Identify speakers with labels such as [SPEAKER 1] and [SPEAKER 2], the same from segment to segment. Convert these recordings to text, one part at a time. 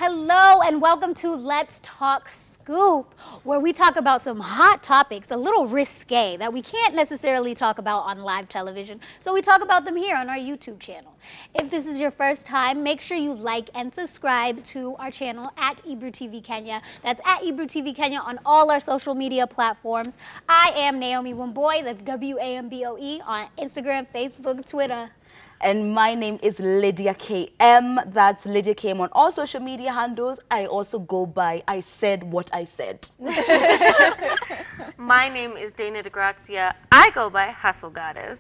[SPEAKER 1] Hello and welcome to Let's Talk Scoop, where we talk about some hot topics, a little risque, that we can't necessarily talk about on live television. So we talk about them here on our YouTube channel. If this is your first time, make sure you like and subscribe to our channel at Ebru TV Kenya. That's at Ebru TV Kenya on all our social media platforms. I am Naomi Wamboy, that's WAMBOE on Instagram, Facebook, Twitter.
[SPEAKER 2] And my name is Lydia KM. That's Lydia KM on all social media handles. I also go by I said what I said.
[SPEAKER 3] My name is Dana DeGrazia. I go by Hustle Goddess.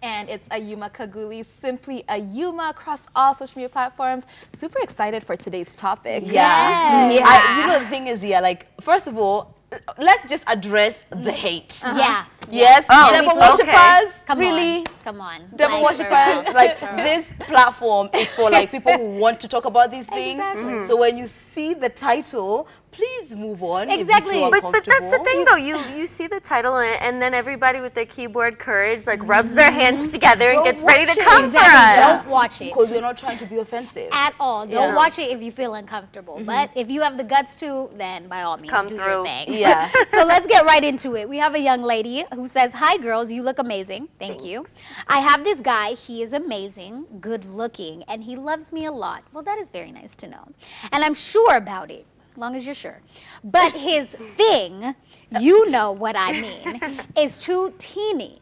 [SPEAKER 4] And it's Ayuma Kaguli, simply Ayuma across all social media platforms. Super excited for today's topic.
[SPEAKER 2] Yeah.
[SPEAKER 1] Yes.
[SPEAKER 2] You know, the thing is, like, first of all, let's just address the hate.
[SPEAKER 1] Yeah.
[SPEAKER 2] Yes,
[SPEAKER 3] Oh,
[SPEAKER 2] devil
[SPEAKER 3] okay.
[SPEAKER 2] worshippers,
[SPEAKER 1] Come
[SPEAKER 2] really?
[SPEAKER 1] on. Come on.
[SPEAKER 2] Devil
[SPEAKER 1] Like,
[SPEAKER 2] worshippers, like this platform is for like people who want to talk about these things.
[SPEAKER 1] Exactly.
[SPEAKER 2] So when you see the title, please move on.
[SPEAKER 1] Exactly.
[SPEAKER 2] If you feel
[SPEAKER 3] But that's the
[SPEAKER 2] uncomfortable.
[SPEAKER 3] thing, though. You see the title, and then everybody with their keyboard courage like rubs their hands together and
[SPEAKER 2] Don't
[SPEAKER 3] gets ready to
[SPEAKER 2] watch it.
[SPEAKER 3] come
[SPEAKER 1] Exactly.
[SPEAKER 3] for us.
[SPEAKER 1] Don't watch it
[SPEAKER 2] Because we're not trying to be offensive.
[SPEAKER 1] at all. Don't
[SPEAKER 2] Yeah.
[SPEAKER 1] watch it if you feel uncomfortable. But if you have the guts to, then by all means,
[SPEAKER 3] Come
[SPEAKER 1] do
[SPEAKER 3] through.
[SPEAKER 1] your thing.
[SPEAKER 2] Yeah.
[SPEAKER 1] So let's get right into it. We have a young lady who says, "Hi, girls. You look amazing. Thank you. I have this guy. He is amazing, good looking, and he loves me a lot." Well, that is very nice to know. And I'm sure about it. Long as you're sure. But his thing, you know what I mean, is too teeny,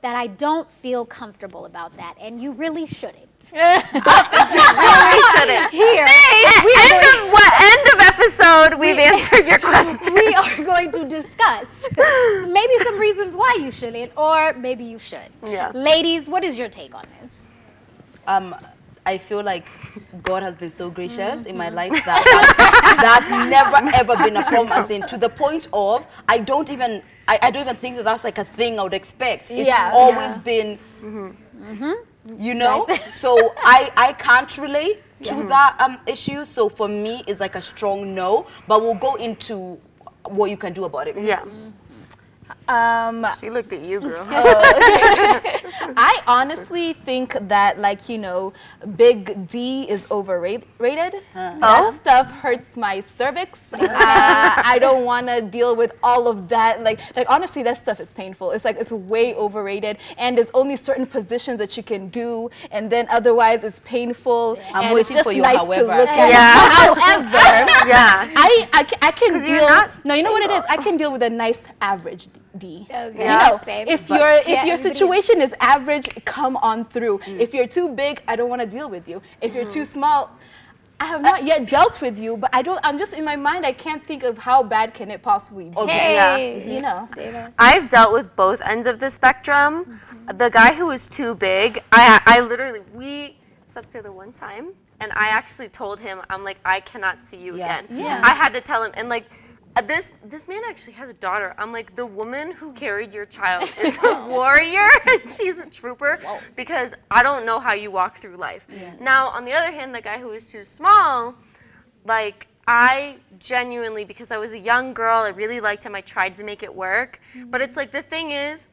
[SPEAKER 1] that I don't feel comfortable about that, and you really shouldn't.
[SPEAKER 3] Really shouldn't.
[SPEAKER 1] Here,
[SPEAKER 3] End of episode. We've answered your question.
[SPEAKER 1] we are going to discuss maybe some reasons why you shouldn't, or maybe you should.
[SPEAKER 3] Yeah.
[SPEAKER 1] Ladies, what is your take on this?
[SPEAKER 2] I feel like God has been so gracious in my life that that's never ever been a problem. As in, to the point of I don't even think that that's like a thing I would expect. It's always been, you know. So I can't relate to that issue. So for me, it's like a strong no. But we'll go into what you can do about it.
[SPEAKER 3] Yeah. She looked at you, girl.
[SPEAKER 4] I honestly think that, like, you know, Big D is overrated. That stuff hurts my cervix. I don't want to deal with all of that. Like honestly, that stuff is painful. It's like it's way overrated, and there's only certain positions that you can do, and then otherwise it's painful.
[SPEAKER 2] I'm
[SPEAKER 4] and
[SPEAKER 2] waiting
[SPEAKER 4] it's just
[SPEAKER 2] for your
[SPEAKER 4] nice
[SPEAKER 2] however.
[SPEAKER 4] to look at.
[SPEAKER 3] Yeah.
[SPEAKER 4] However,
[SPEAKER 3] Yeah.
[SPEAKER 4] I can
[SPEAKER 3] 'Cause you're
[SPEAKER 4] deal.
[SPEAKER 3] not
[SPEAKER 4] No, you know what it is. I can deal with a nice average D.
[SPEAKER 1] Okay.
[SPEAKER 4] You know,
[SPEAKER 1] Same.
[SPEAKER 4] if
[SPEAKER 1] But-
[SPEAKER 4] your
[SPEAKER 1] everybody
[SPEAKER 4] situation is average, come on through. If you're too big, I don't want to deal with you. If you're too small, I have not yet dealt with you, but I'm just in my mind, I can't think of how bad can it possibly be.
[SPEAKER 1] Hey.
[SPEAKER 4] You know.
[SPEAKER 1] Dana.
[SPEAKER 3] I've dealt with both ends of the spectrum. The guy who was too big, I literally, we slept together one time, and I actually told him, I'm like, I cannot see you
[SPEAKER 2] Yeah.
[SPEAKER 3] again.
[SPEAKER 4] Yeah.
[SPEAKER 3] I had to tell him, and like, this man actually has a daughter. I'm like, the woman who carried your child is a warrior, and she's a trooper, because I don't know how you walk through life. Now, on the other hand, the guy who was too small, like, I genuinely, because I was a young girl, I really liked him, I tried to make it work. But it's like, the thing is,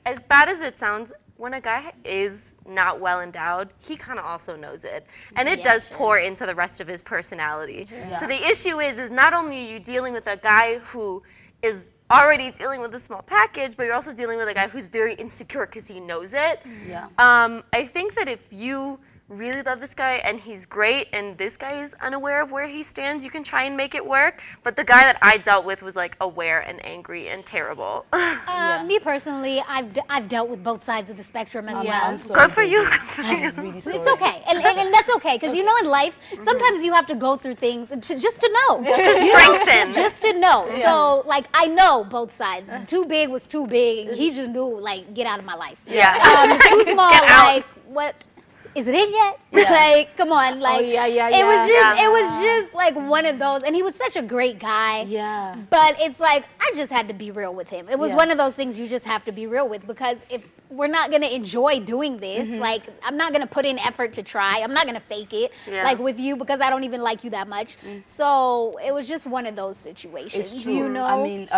[SPEAKER 3] as bad as it sounds, when a guy is not well endowed, he kind of also knows it. And it does pour into the rest of his personality. So the issue is not only are you dealing with a guy who is already dealing with a small package, but you're also dealing with a guy who's very insecure because he knows it.
[SPEAKER 2] Yeah.
[SPEAKER 3] I think that if you really love this guy and he's great and this guy is unaware of where he stands, you can try and make it work. But the guy that I dealt with was like aware and angry and terrible.
[SPEAKER 1] Me personally, I've dealt with both sides of the spectrum as well.
[SPEAKER 2] I'm sorry,
[SPEAKER 3] Good for you.
[SPEAKER 2] baby.
[SPEAKER 3] Good for you.
[SPEAKER 2] I'm really sorry.
[SPEAKER 1] It's okay, and that's okay, because you know in life, sometimes you have to go through things just to know.
[SPEAKER 3] To strengthen.
[SPEAKER 1] Just to know. So, like, I know both sides. Too big was too big. He just knew, like, get out of my life.
[SPEAKER 3] Yeah.
[SPEAKER 1] Too small,
[SPEAKER 3] Get out.
[SPEAKER 1] like, what? Is it in yet? Like, come on, like, it was just like one of those, and he was such a great guy.
[SPEAKER 2] Yeah.
[SPEAKER 1] But it's like, I just had to be real with him. It was one of those things you just have to be real with, because if we're not gonna enjoy doing this, like, I'm not gonna put in effort to try. I'm not gonna fake it, like with you, because I don't even like you that much. So it was just one of those situations.
[SPEAKER 2] It's true.
[SPEAKER 1] You know?
[SPEAKER 2] I mean,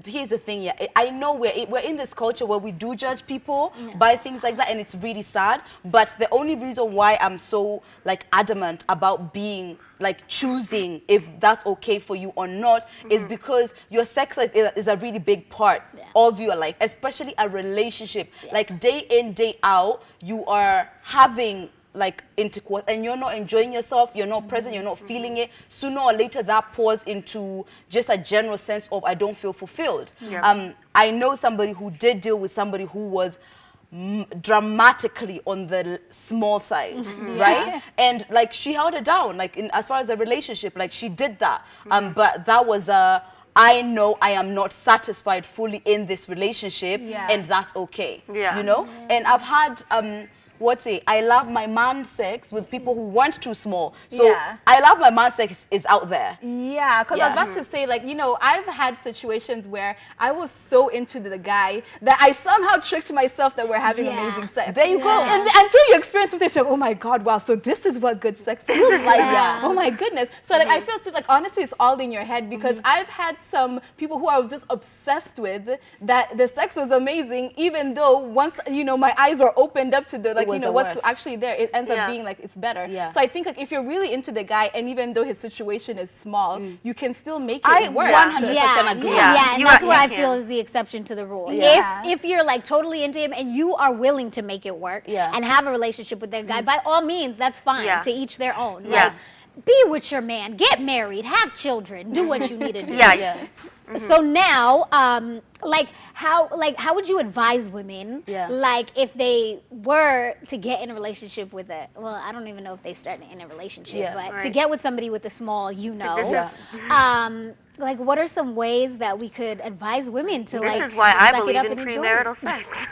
[SPEAKER 2] here's the thing. Yeah, I know we're in this culture where we do judge people by things like that, and it's really sad. But the only reason why I'm so like adamant about being like choosing if that's okay for you or not is because your sex life is a really big part of your life, especially a relationship. Like day in, day out, you are having like intercourse and you're not enjoying yourself, you're not present, you're not feeling it. Sooner or later that pours into just a general sense of I don't feel fulfilled. I know somebody who did deal with somebody who was dramatically on the small side, right? And like she held it down, like as far as the relationship, like she did that. But that was I know I am not satisfied fully in this relationship, and that's okay. You know? And I've had I love my man sex with people who weren't too small. So I love my man sex is out there.
[SPEAKER 4] Yeah, because I was about to say, like, you know, I've had situations where I was so into the guy that I somehow tricked myself that we're having amazing sex.
[SPEAKER 2] There you go.
[SPEAKER 4] And until you experience something, you're like, oh my God, wow, so this is what good sex feels like. Oh my goodness. So like, I feel like honestly, it's all in your head because I've had some people who I was just obsessed with that the sex was amazing, even though once, you know, my eyes were opened up to the, like, you know, what's actually there, it ends up being like it's better. So I think like if you're really into the guy and even though his situation is small, you can still make it work.
[SPEAKER 2] 100% agree.
[SPEAKER 1] And that's where I feel is the exception to the rule. If you're like totally into him and you are willing to make it work and have a relationship with that guy, by all means, that's fine. To each their own. Like, be with your man, get married, have children, do what you need to do. So now, like how would you advise women, like if they were to get in a relationship with I don't even know if they start in a relationship, but to get with somebody with a small, like what are some ways that we could advise women to
[SPEAKER 3] this
[SPEAKER 1] like
[SPEAKER 3] is why I
[SPEAKER 1] suck it
[SPEAKER 3] believe
[SPEAKER 1] up
[SPEAKER 3] in
[SPEAKER 1] and enjoy
[SPEAKER 3] premarital sex.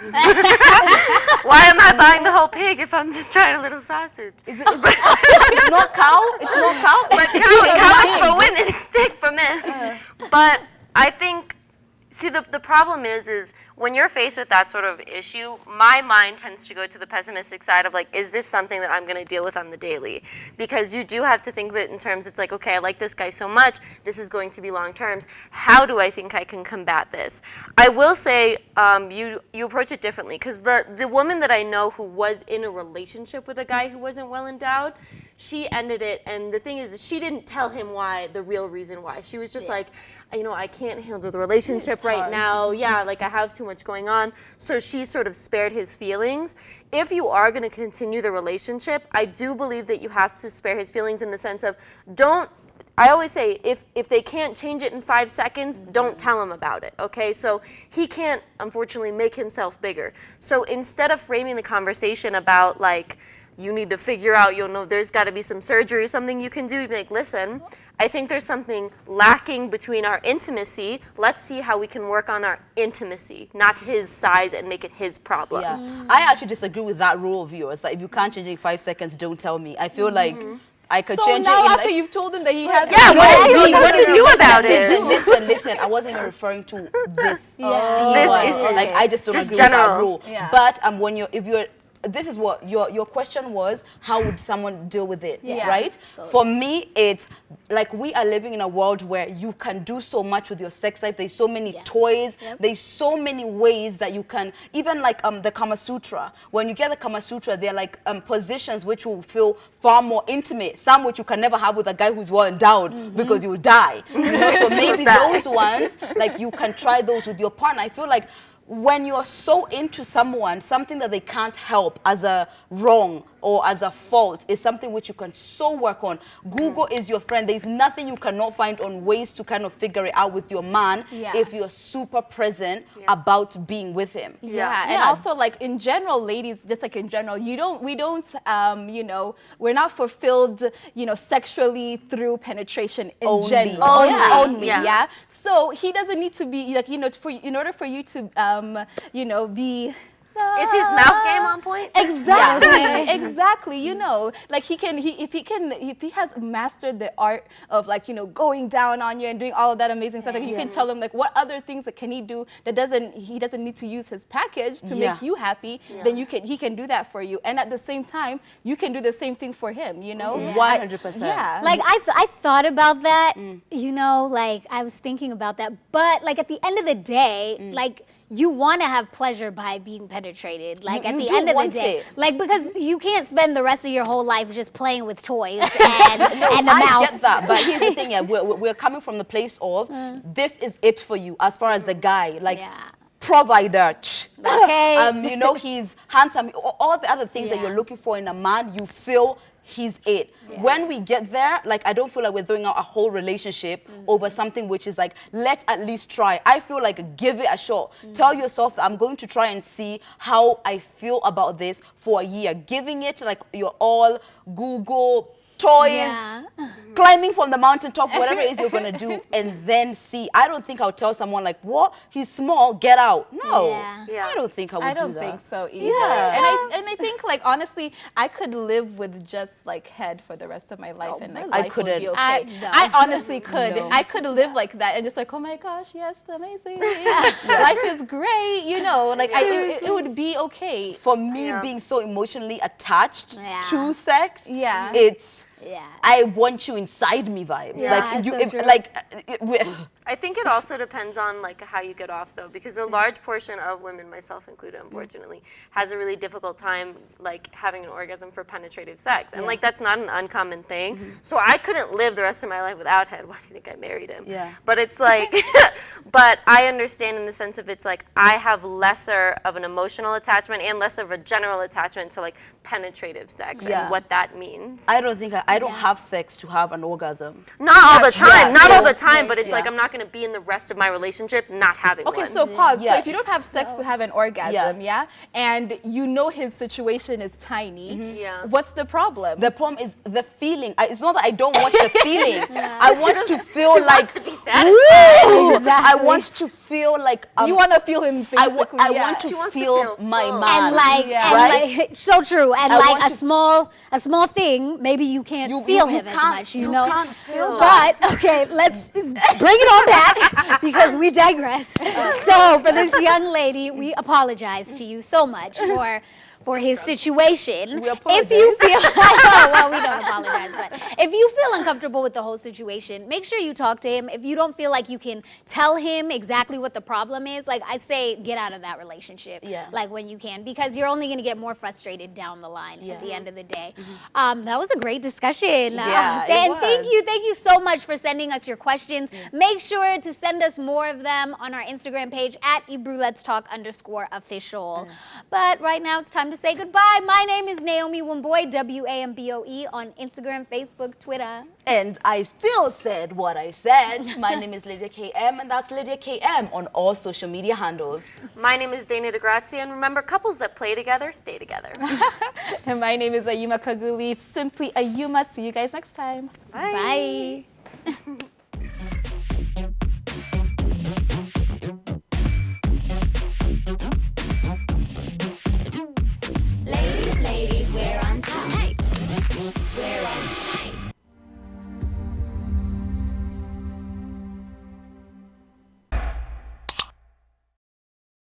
[SPEAKER 3] Why am I buying the whole pig if I'm just trying a little sausage?
[SPEAKER 2] It's not cow? It's not cow?
[SPEAKER 3] But cow is for women, it's pig for men. But I think, see, the problem is when you're faced with that sort of issue, my mind tends to go to the pessimistic side of like, is this something that I'm going to deal with on the daily? Because you do have to think of it in terms, it's like, okay, I like this guy so much, this is going to be long terms. How do I think I can combat this? I will say you approach it differently because the woman that I know who was in a relationship with a guy who wasn't well endowed, she ended it, and the thing is she didn't tell him why, the real reason why. She was just like, you know, I can't handle the relationship right now. Like I have too much going on. So she sort of spared his feelings. If you are going to continue the relationship, I do believe that you have to spare his feelings in the sense of I always say, if they can't change it in 5 seconds, don't tell him about it, okay? So he can't, unfortunately, make himself bigger. So instead of framing the conversation about, like, you need to figure out, there's got to be some surgery or something you can do, you'd be like, listen, I think there's something lacking between our intimacy. Let's see how we can work on our intimacy, not his size and make it his problem.
[SPEAKER 2] I actually disagree with that rule of yours. Like, if you can't change it in 5 seconds, don't tell me. I feel like I could change it.
[SPEAKER 4] So
[SPEAKER 2] in
[SPEAKER 4] now after you've told him that he has...
[SPEAKER 3] what is he supposed to do about it?
[SPEAKER 2] Listen, I wasn't even referring to this.
[SPEAKER 3] This issue.
[SPEAKER 2] Like, I just don't agree with that rule. But this is what your question was, how would someone deal with it, right? For me, it's like we are living in a world where you can do so much with your sex life. There's so many toys. There's so many ways that you can, even like the Kama Sutra. When you get the Kama Sutra, they're like positions which will feel far more intimate, some which you can never have with a guy who's well endowed because you will die. So maybe those ones, like you can try those with your partner. I feel like when you're so into someone, something that they can't help as a wrong or as a fault is something which you can so work on. Google is your friend. There's nothing you cannot find on ways to kind of figure it out with your man if you're super present about being with him.
[SPEAKER 4] And also like in general, ladies, just like in general, we don't, we're not fulfilled, sexually through penetration in general. Only. So he doesn't need to be like, in order for you to, be...
[SPEAKER 3] Is his mouth game on point?
[SPEAKER 4] Exactly. Like if he has mastered the art of like, going down on you and doing all of that amazing stuff, like you can tell him like what other things that can he do that he doesn't need to use his package to make you happy, then he can do that for you. And at the same time, you can do the same thing for him,
[SPEAKER 2] 100%.
[SPEAKER 1] Like I thought about that, like I was thinking about that, but like at the end of the day, like you want to have pleasure by being penetrated. Like at
[SPEAKER 2] You
[SPEAKER 1] the
[SPEAKER 2] do
[SPEAKER 1] end of the
[SPEAKER 2] want
[SPEAKER 1] day,
[SPEAKER 2] it.
[SPEAKER 1] like because you can't spend the rest of your whole life just playing with toys and and the
[SPEAKER 2] I
[SPEAKER 1] mouth.
[SPEAKER 2] get that, but here's the thing: yeah, we're coming from the place of this is it for you as far as the guy, like
[SPEAKER 1] Yeah.
[SPEAKER 2] provider.
[SPEAKER 1] Okay.
[SPEAKER 2] You know, he's handsome. All the other things that
[SPEAKER 1] Yeah.
[SPEAKER 2] you're looking for in a man, you feel he's it. When we get there, like I don't feel like we're throwing out a whole relationship over something which is like, let's at least try. I feel like give it a shot. Tell yourself that I'm going to try and see how I feel about this for a year. Giving it like your all, Google, toys,
[SPEAKER 1] Yeah.
[SPEAKER 2] climbing from the mountaintop, whatever it is you're gonna do, and then see. I don't think I'll tell someone like, what? He's small, get out. No.
[SPEAKER 1] Yeah.
[SPEAKER 3] Yeah.
[SPEAKER 2] I don't think I would
[SPEAKER 4] I don't
[SPEAKER 2] do that.
[SPEAKER 4] think so either.
[SPEAKER 2] Yeah.
[SPEAKER 4] And I think like honestly, I could live with just like head for the rest of my life and like
[SPEAKER 2] I
[SPEAKER 4] life
[SPEAKER 2] couldn't.
[SPEAKER 4] would be okay.
[SPEAKER 1] No.
[SPEAKER 4] I honestly could.
[SPEAKER 2] No.
[SPEAKER 4] I could live like that and just like, oh my gosh, yes, amazing. Life is great, you know. Like it would be okay.
[SPEAKER 2] For me,
[SPEAKER 3] Yeah.
[SPEAKER 2] being so emotionally attached
[SPEAKER 1] Yeah.
[SPEAKER 2] to sex,
[SPEAKER 4] Yeah.
[SPEAKER 2] it's
[SPEAKER 1] Yeah.
[SPEAKER 2] I want you inside me vibes.
[SPEAKER 1] Yeah,
[SPEAKER 2] like
[SPEAKER 1] it's
[SPEAKER 2] you,
[SPEAKER 1] so
[SPEAKER 2] if,
[SPEAKER 1] true.
[SPEAKER 2] like
[SPEAKER 3] I think it also depends on like how you get off though, because a large portion of women, myself included, unfortunately, has a really difficult time like having an orgasm for penetrative sex, and like that's not an uncommon thing. So I couldn't live the rest of my life without head. Why do you think I married him?
[SPEAKER 2] Yeah.
[SPEAKER 3] But it's like, but I understand in the sense of it's like I have lesser of an emotional attachment and less of a general attachment to like penetrative sex
[SPEAKER 2] Yeah.
[SPEAKER 3] and what that means.
[SPEAKER 2] I don't think I don't have sex to have an orgasm.
[SPEAKER 3] Not all the time,
[SPEAKER 2] Yeah,
[SPEAKER 3] not all
[SPEAKER 2] true.
[SPEAKER 3] the time, but it's
[SPEAKER 2] Yeah.
[SPEAKER 3] like I'm not going to be in the rest of my relationship not having
[SPEAKER 4] Okay,
[SPEAKER 3] one.
[SPEAKER 4] so pause.
[SPEAKER 2] Yeah.
[SPEAKER 4] So if you don't have sex to have an orgasm,
[SPEAKER 2] Yeah.
[SPEAKER 4] and you know his situation is tiny,
[SPEAKER 3] Yeah.
[SPEAKER 4] what's the problem?
[SPEAKER 2] The problem is the feeling. It's not that I don't want the feeling. I want to feel like
[SPEAKER 3] to be satisfied.
[SPEAKER 2] Woo! I want to feel like
[SPEAKER 4] you want to feel him basically.
[SPEAKER 2] I
[SPEAKER 4] yeah.
[SPEAKER 2] want
[SPEAKER 3] She
[SPEAKER 2] to
[SPEAKER 3] wants to
[SPEAKER 2] feel
[SPEAKER 3] feel
[SPEAKER 2] my
[SPEAKER 3] full.
[SPEAKER 2] man.
[SPEAKER 1] And like,
[SPEAKER 4] Yeah.
[SPEAKER 1] and
[SPEAKER 2] Right?
[SPEAKER 1] like, so true. And
[SPEAKER 2] I
[SPEAKER 1] like
[SPEAKER 2] want
[SPEAKER 1] a small thing, maybe you can't
[SPEAKER 2] You-
[SPEAKER 1] feel
[SPEAKER 2] you
[SPEAKER 1] him as
[SPEAKER 2] can't-
[SPEAKER 1] much, you
[SPEAKER 2] you
[SPEAKER 1] know.
[SPEAKER 2] can't feel
[SPEAKER 1] But okay, let's bring it on back because we digress. So for this young lady, we apologize to you so much for his situation.
[SPEAKER 2] We
[SPEAKER 1] If you feel well, we don't apologize, but if you feel uncomfortable with the whole situation, make sure you talk to him. If you don't feel like you can tell him exactly what the problem is, like I say, get out of that relationship.
[SPEAKER 2] Yeah.
[SPEAKER 1] Like when you can, because you're only going to get more frustrated down the line at the
[SPEAKER 2] Yeah.
[SPEAKER 1] end of the day. That was a great discussion.
[SPEAKER 2] Yeah, it
[SPEAKER 1] and thank
[SPEAKER 2] was.
[SPEAKER 1] thank you so much for sending us your questions. Make sure to send us more of them on our Instagram page at @IbruLetsTalk_official. But right now it's time to say goodbye. My name is Naomi Wamboy, WAMBOE on Instagram, Facebook, Twitter.
[SPEAKER 2] And I still said what I said. My name is Lydia KM, and that's Lydia KM on all social media handles.
[SPEAKER 3] My name is Dana DeGrazia, and remember, couples that play together stay together.
[SPEAKER 4] And my name is Ayuma Kaguli, simply Ayuma. See you guys next time.
[SPEAKER 1] Bye.